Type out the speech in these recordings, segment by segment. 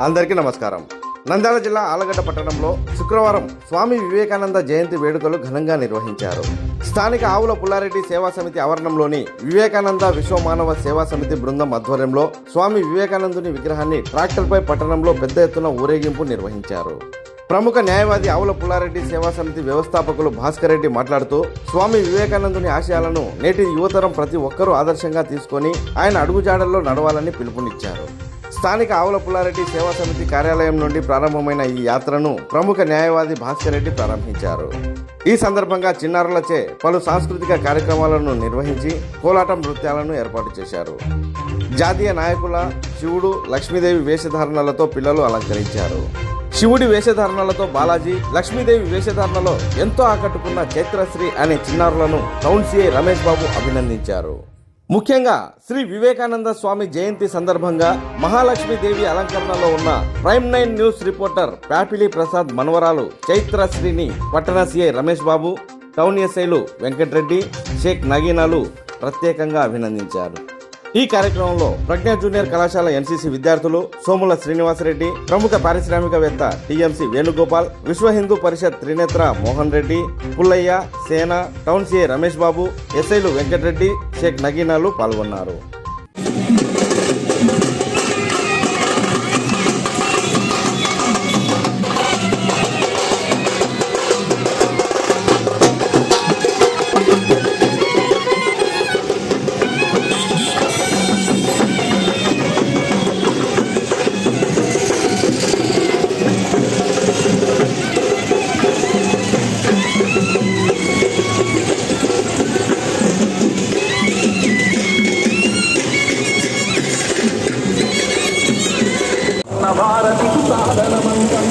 అందరికీ నమస్కారం. నంద్యాల జిల్లా ఆలగడ్డ పట్టణంలో శుక్రవారం స్వామి వివేకానంద జయంతి వేడుకలు ఘనంగా నిర్వహించారు. స్థానిక ఆవుల పుల్లారెడ్డి సేవా సమితి ఆవరణంలోని వివేకానంద విశ్వమానవ సేవా సమితి బృందం ఆధ్వర్యంలో స్వామి వివేకానందుని విగ్రహాన్ని ట్రాక్టర్పై పట్టణంలో పెద్ద ఎత్తున ఊరేగింపు నిర్వహించారు. ప్రముఖ న్యాయవాది ఆవుల పుల్లారెడ్డి సేవా సమితి వ్యవస్థాపకులు భాస్కర్ రెడ్డి మాట్లాడుతూ, స్వామి వివేకానందుని ఆశయాలను నేటి యువతరం ప్రతి ఒక్కరూ ఆదర్శంగా తీసుకొని ఆయన అడుగుజాడల్లో నడవాలని పిలుపునిచ్చారు. స్థానిక ఆవుల పుల్లారెడ్డి సేవా సమితి కార్యాలయం నుండి ప్రారంభమైన ఈ యాత్రను ప్రముఖ న్యాయవాది భాస్కర్ రెడ్డి ప్రారంభించారు. ఈ సందర్భంగా చిన్నారులచే పలు సాంస్కృతిక కార్యక్రమాలను నిర్వహించి కోలాటం నృత్యాలను ఏర్పాటు చేశారు. జాతీయ నాయకుల శివుడు, లక్ష్మీదేవి వేషధారణలతో పిల్లలు అలంకరించారు. శివుడి వేషధారణలతో బాలాజీ, లక్ష్మీదేవి వేషధారణలో ఎంతో ఆకట్టుకున్న చైత్రశ్రీ అనే చిన్నారులను టౌన్ సిఐ రమేష్ బాబు అభినందించారు. ముఖ్యంగా శ్రీ వివేకానంద స్వామి జయంతి సందర్భంగా మహాలక్ష్మీదేవి అలంకరణలో ఉన్న prime 9 news reporter Pyapili Prasad మనవరాలు చైత్రశ్రీని పట్టణ సిఐ రమేష్ బాబు, టౌన్ ఎస్ఐలు వెంకటరెడ్డి, షేక్ నగీనాలు ప్రత్యేకంగా అభినందించారు. ఈ కార్యక్రమంలో ప్రజ్ఞా జూనియర్ కళాశాల ఎన్సీసీ విద్యార్థులు సోముల శ్రీనివాసరెడ్డి, ప్రముఖ పారిశ్రామికవేత్త టీఎంసీ వేణుగోపాల్, విశ్వ హిందూ పరిషత్ త్రినేత్ర మోహన్ రెడ్డి, పుల్లయ్య, సేన, టౌన్ సిఐ రమేష్ బాబు, ఎస్ఐలు వెంకటరెడ్డి, షేక్ నగీనాలు పాల్గొన్నారు. భారతి సాధనమంతం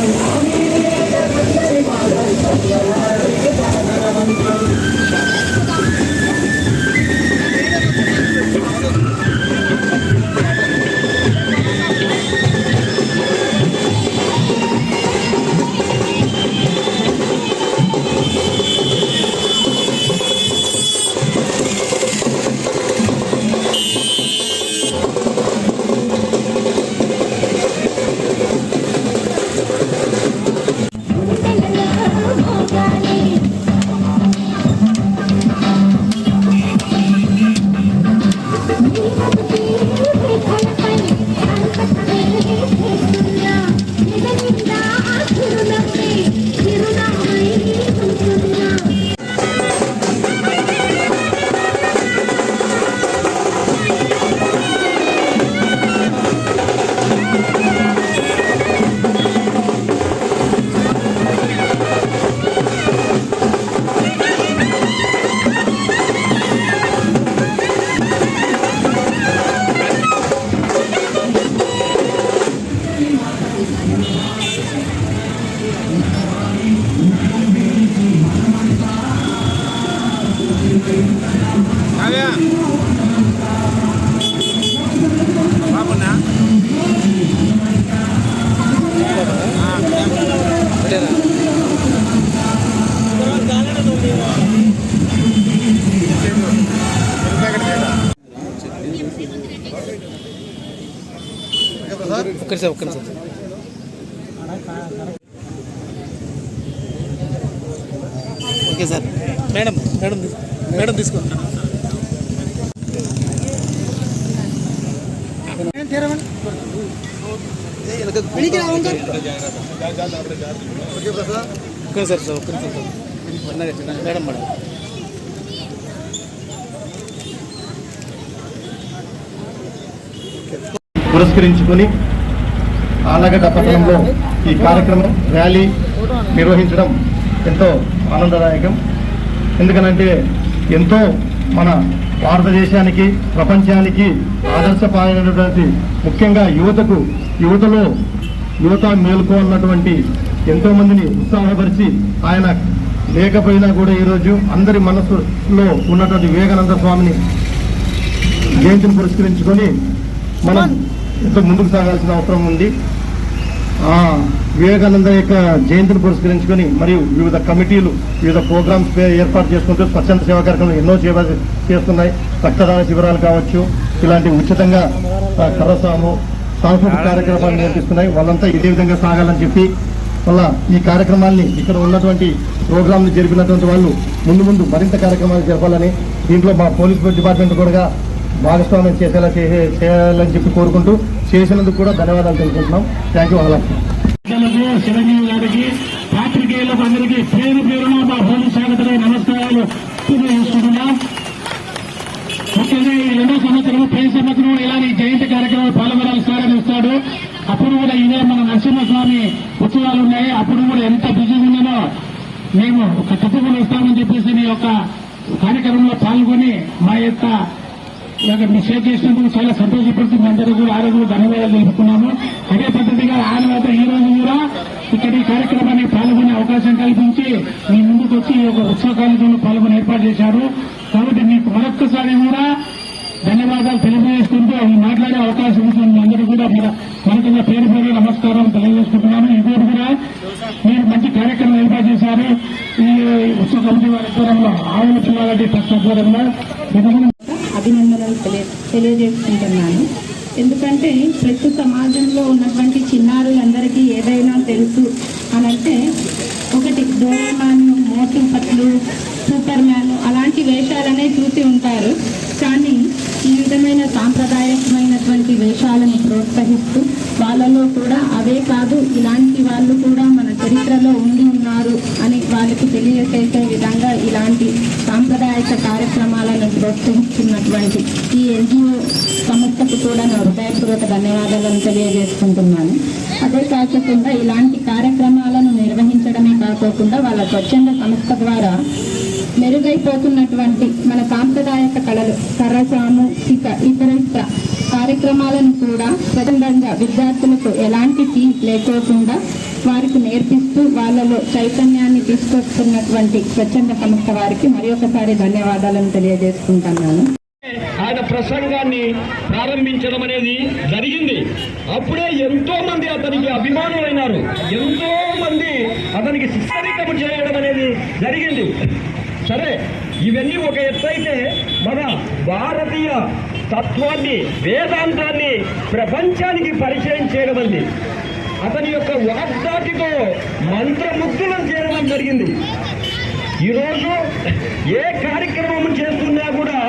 ఒక్క నిమిషం. Okay sir. మేడం తీసుకోండి. Okay sir. ఒక్క నిమిషం మేడం. పురస్కరించుకొని ఆలగడ్డ పట్టణంలో ఈ కార్యక్రమం ర్యాలీ నిర్వహించడం ఎంతో ఆనందదాయకం. ఎందుకనంటే ఎంతో మన భారతదేశానికి, ప్రపంచానికి ఆదర్శపాయమైనటువంటి, ముఖ్యంగా యువత మేలుకో అన్నటువంటి ఎంతోమందిని ఉత్సాహపరిచి, ఆయన లేకపోయినా కూడా ఈరోజు అందరి మనసులో ఉన్నటువంటి వివేకానంద స్వామిని జయంతిని పురస్కరించుకొని మనం ఎంతో ముందుకు సాగాల్సిన అవసరం ఉంది. వివేకానంద యొక్క జయంతిని పురస్కరించుకొని మరియు వివిధ కమిటీలు వివిధ ప్రోగ్రామ్స్ ఏర్పాటు చేసుకుంటూ స్వచ్ఛంద సేవా కార్యక్రమాలు ఎన్నో చేస్తున్నాయి. రక్తదాన శిబిరాలు కావచ్చు, ఇలాంటి ఉచితంగా కర్రసాము, సాంస్కృతిక కార్యక్రమాలు నిర్వహిస్తున్నాయి. వాళ్ళంతా ఇదే విధంగా సాగాలని చెప్పి వల్ల ఈ కార్యక్రమాల్ని ఇక్కడ ఉన్నటువంటి ప్రోగ్రాంలు జరిపినటువంటి వాళ్ళు ముందు మరింత కార్యక్రమాలు జరపాలని, దీంట్లో మా పోలీస్ డిపార్ట్మెంట్ కూడా భాగస్వామ్యం చేయాలని చెప్పి కోరుకుంటూ, చేసినందుకు కూడా ధన్యవాదాలు తెలుపుకుంటున్నాం. Thank you all. చిరంజీవి గారికి, పాత్రికేయులకు అందరికీ పేరున మా హోలీ స్వాగతమే నమస్కారాలు తెలియజేసుకుంటున్నాం. ముఖ్యంగా ఈ 2వ సంవత్సరం, ప్రతి సంవత్సరం ఇలాంటి జయంతి కార్యక్రమాలు పాల్గొనాలి సార్ అని ఇస్తాడు. అప్పుడు కూడా ఇదే మన నరసింహస్వామి ఉత్సవాలు ఉన్నాయి. అప్పుడు కూడా ఎంత బిజీగా ఉన్నానో మేము తప్పకుండా వస్తామని చెప్పేసి మీ యొక్క కార్యక్రమంలో పాల్గొని మా యొక్క మీ షేర్ చేసినందుకు చాలా సంతోషపడుతుంది. అందరూ కూడా ఆ రోజు ధన్యవాదాలు తెలుపుకున్నాము. అదే పద్ధతిగా ఆయన ఈ రోజు కూడా ఇక్కడ ఈ కార్యక్రమాన్ని పాల్గొనే అవకాశం కల్పించి మీ ముందుకు వచ్చి ఈ యొక్క ఉత్సవ కార్యక్రమంలో పాల్గొని ఏర్పాటు చేశారు. కాబట్టి మీకు మరొక్కసారి కూడా ధన్యవాదాలు తెలియజేసుకుంటూ మాట్లాడే అవకాశం ఉంటుంది. అందరూ కూడా మనకున్న పేరు నమస్కారం తెలియజేసుకుంటున్నాను. ఇది కూడా మీరు మంచి కార్యక్రమం ఏర్పాటు చేశారు. ఈ ఉత్సవ కమిటీ వారి ఆధ్వర్యంలో, ఆవుల పిల్లల ట్రస్ట్ ఆధ్వర్యంలో అభినందనలు తెలియజేసుకుంటున్నాను. ఎందుకంటే ప్రతి సమాజంలో ఉన్నటువంటి చిన్నారులందరికీ ఏదైనా తెలుసు అనంటే ఒకటి డోరేమాన్, మోటు పట్లు, సూపర్ మ్యాన్ అలాంటి వేషాలనే చూసి ఉంటారు. కానీ ఈ విధమైన సాంప్రదాయకమైనటువంటి వేషాలను ప్రోత్సహిస్తూ వాళ్ళలో కూడా అవే కాదు ఇలాంటి వాళ్ళు కూడా మన చరిత్రలో ఉండి ఉన్నారు అని వాళ్ళకి తెలియజేసే విధంగా ఇలాంటి సాంప్రదాయక కార్యక్రమాలను ప్రోత్సహిస్తున్నటువంటి ఈ ఎన్జిఓ సంస్థకు కూడా నా హృదయపూర్వక ధన్యవాదాలను తెలియజేసుకుంటున్నాను. అదే కాకుండా ఇలాంటి కార్యక్రమాలను నిర్వహించడమే కాకుండా వాళ్ళ స్వచ్ఛంద సంస్థ ద్వారా మెరుగైపోతున్నటువంటి మన సాంప్రదాయక కళలు, కర్రసాము, ఇతర కార్యక్రమాలను కూడా స్వతంత్రంగా విద్యార్థులకు ఎలాంటి ఫీజు లేకోకుండా వారికి నేర్పిస్తూ వాళ్ళలో చైతన్యాన్ని తీసుకొస్తున్నటువంటి స్వచ్ఛంద సంస్థ వారికి మరొకసారి ధన్యవాదాలను తెలియజేసుకుంటున్నాను. ఆయన ప్రసంగాన్ని ప్రారంభించడం అనేది జరిగింది. అప్పుడే ఎంతో మంది అతనికి అభిమానులైనారు. ఎంతో మంది అతనికి శిక్షణికము చేయడం అనేది జరిగింది. సరే, ఇవన్నీ ఒక ఎత్తైతే మన భారతీయ తత్వాన్ని, వేదాంతాన్ని ప్రపంచానికి పరిచయం చేయడం అంది. అతని యొక్క వాగ్దాటితో మంత్రముగ్ధులను చేయడం జరిగింది. ఈరోజు ఏ కార్యక్రమం చేస్తున్నా కూడా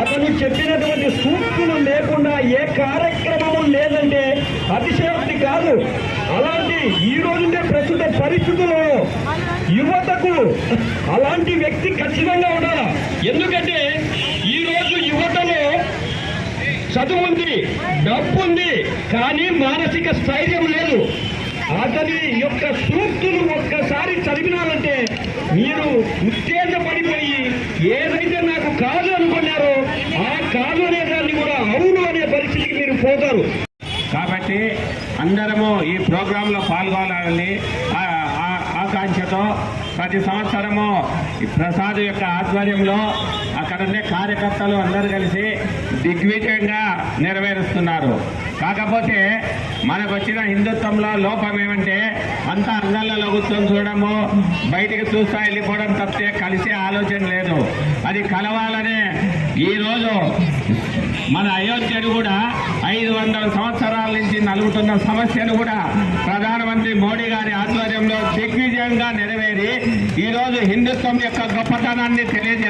అతను చెప్పినటువంటి సూక్తులు లేకుండా ఏ కార్యక్రమం లేదంటే అతిశయోక్తి కాదు. అలాంటి ఈ రోజుండే ప్రస్తుత పరిస్థితుల్లో యువతకు అలాంటి వ్యక్తి ఖచ్చితంగా ఉండాలి. ఎందుకంటే ఈ రోజు యువతలో చదువు ఉంది, డబ్బు ఉంది, కానీ మానసిక స్థైర్యం లేదు. అతని యొక్క సూక్తులు ఒక్కసారి చదివినారంటే మీరు ఉత్తేజపడిపోయి ఏదైతే నాకు కాదు అనుకున్నారో ఆ కాదు అనే దాన్ని కూడా అవును అనే పరిస్థితికి మీరు పోతారు. కాబట్టి అందరము ఈ ప్రోగ్రాంలో పాల్గొనాలని ఆకాంక్షతో ప్రతి సంవత్సరము ప్రసాద్ యొక్క ఆధ్వర్యంలో అక్కడ ఉండే కార్యకర్తలు అందరూ కలిసి దిగ్విజయంగా నెరవేరుస్తున్నారు. కాకపోతే మనకు వచ్చిన హిందుత్వంలో లోపం ఏమంటే అంతా అంగళ్ళలో కూర్చొని చూడము, బయటికి చూస్తా వెళ్ళిపోవడం తప్పితే కలిసే ఆలోచన లేదు. అది కలవాలనే ఈరోజు మన అయోధ్యను కూడా 500 సంవత్సరాల నుంచి నలుగుతున్న సమస్యను కూడా ప్రధానమంత్రి మోడీ గారి ఆధ్వర్యంలో దిగ్విజయంగా నెరవేరి ఈరోజు హిందుత్వం యొక్క గొప్పతనాన్ని తెలియజేస్తారు.